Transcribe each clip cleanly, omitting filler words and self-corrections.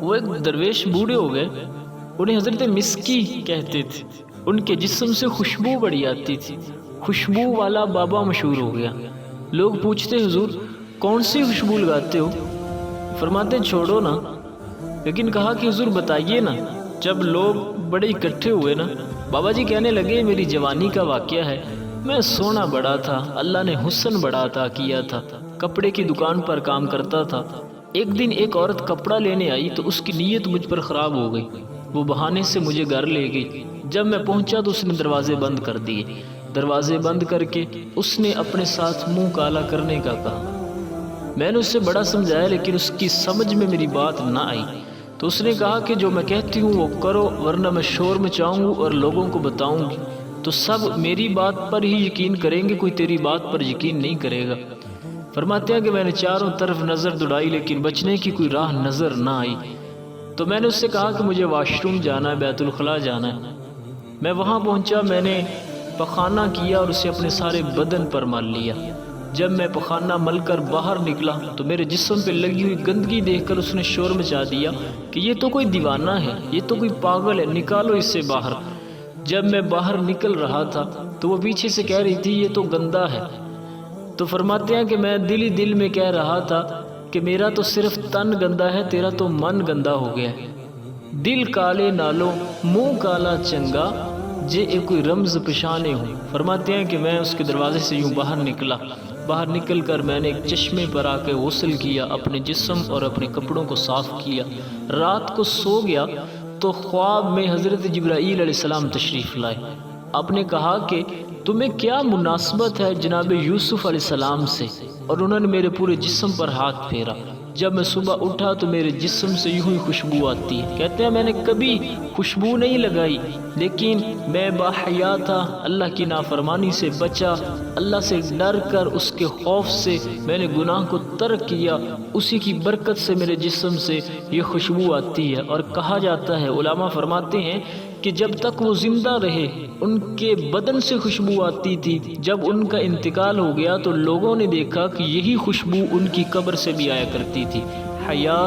وہ ایک درویش بوڑھے ہو گئے، انہیں حضرت مسکی کہتے تھے، ان کے جسم سے خوشبو بڑی آتی تھی، خوشبو والا بابا مشہور ہو گیا۔ لوگ پوچھتے حضور کون سی خوشبو لگاتے ہو؟ فرماتے چھوڑو نا، لیکن کہا کہ حضور بتائیے نا۔ جب لوگ بڑے اکٹھے ہوئے نا، بابا جی کہنے لگے میری جوانی کا واقعہ ہے، میں سونا بڑا تھا، اللہ نے حسن بڑا عطا کیا تھا، کپڑے کی دکان پر کام کرتا تھا۔ ایک دن ایک عورت کپڑا لینے آئی تو اس کی نیت مجھ پر خراب ہو گئی، وہ بہانے سے مجھے گھر لے گئی۔ جب میں پہنچا تو اس نے دروازے بند کر دیے، دروازے بند کر کے اس نے اپنے ساتھ منہ کالا کرنے کا کہا۔ میں نے اس سے بڑا سمجھایا لیکن اس کی سمجھ میں میری بات نہ آئی، تو اس نے کہا کہ جو میں کہتی ہوں وہ کرو، ورنہ میں شور مچاؤں گی اور لوگوں کو بتاؤں گی تو سب میری بات پر ہی یقین کریں گے، کوئی تیری بات پر یقین نہیں کرے گا۔ فرماتے ہیں کہ میں نے چاروں طرف نظر دوڑائی لیکن بچنے کی کوئی راہ نظر نہ آئی، تو میں نے اس سے کہا کہ مجھے واش روم جانا ہے، بیت الخلاء جانا ہے۔ میں وہاں پہنچا، میں نے پخانہ کیا اور اسے اپنے سارے بدن پر مل لیا۔ جب میں پخانہ مل کر باہر نکلا تو میرے جسم پہ لگی ہوئی گندگی دیکھ کر اس نے شور مچا دیا کہ یہ تو کوئی دیوانہ ہے، یہ تو کوئی پاگل ہے، نکالو اس سے باہر۔ جب میں باہر نکل رہا تھا تو وہ پیچھے سے کہہ رہی تھی یہ تو گندا ہے۔ تو فرماتے ہیں کہ میں دل ہی دل میں کہہ رہا تھا کہ میرا تو صرف تن گندا ہے، تیرا تو من گندا ہو گیا ہے۔ دل کالے نالو منہ کالا چنگا، جے ایک کوئی رمز پشانے ہوں۔ فرماتے ہیں کہ میں اس کے دروازے سے یوں باہر نکلا، باہر نکل کر میں نے ایک چشمے پر آ کے غسل کیا، اپنے جسم اور اپنے کپڑوں کو صاف کیا۔ رات کو سو گیا تو خواب میں حضرت جبرائیل علیہ السلام تشریف لائے۔ آپ نے کہا کہ تمہیں کیا مناسبت ہے جناب یوسف علیہ السلام سے، اور انہوں نے میرے پورے جسم پر ہاتھ پھیرا۔ جب میں صبح اٹھا تو میرے جسم سے یوں ہی خوشبو آتی ہے۔ کہتے ہیں میں نے کبھی خوشبو نہیں لگائی، لیکن میں باحیا تھا، اللہ کی نافرمانی سے بچا، اللہ سے ڈر کر اس کے خوف سے میں نے گناہ کو ترک کیا، اسی کی برکت سے میرے جسم سے یہ خوشبو آتی ہے۔ اور کہا جاتا ہے، علماء فرماتے ہیں کہ جب تک وہ زندہ رہے ان کے بدن سے خوشبو آتی تھی، جب ان کا انتقال ہو گیا تو لوگوں نے دیکھا کہ یہی خوشبو ان کی قبر سے بھی آیا کرتی تھی۔ حیا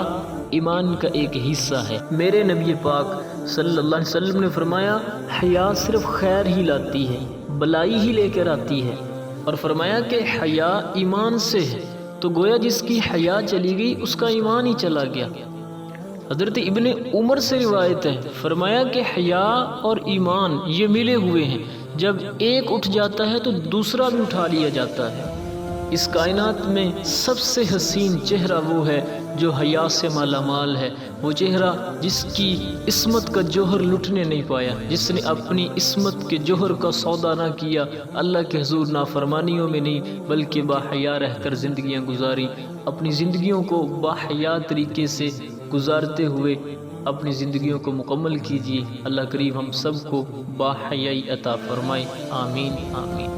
ایمان کا ایک حصہ ہے۔ میرے نبی پاک صلی اللہ علیہ وسلم نے فرمایا حیا صرف خیر ہی لاتی ہے، بلائی ہی لے کر آتی ہے، اور فرمایا کہ حیا ایمان سے ہے، تو گویا جس کی حیا چلی گئی اس کا ایمان ہی چلا گیا۔ حضرت ابن عمر سے روایت ہے، فرمایا کہ حیا اور ایمان یہ ملے ہوئے ہیں، جب ایک اٹھ جاتا ہے تو دوسرا بھی اٹھا لیا جاتا ہے۔ اس کائنات میں سب سے حسین چہرہ وہ ہے جو حیا سے مالا مال ہے، وہ چہرہ جس کی عصمت کا جوہر لٹنے نہیں پایا، جس نے اپنی عصمت کے جوہر کا سودا نہ کیا، اللہ کے حضور نافرمانیوں میں نہیں بلکہ باحیا رہ کر زندگیاں گزاری۔ اپنی زندگیوں کو باحیا طریقے سے گزارتے ہوئے اپنی زندگیوں کو مکمل کیجیے۔ اللہ کریم ہم سب کو باحیائی عطا فرمائے، آمین آمین۔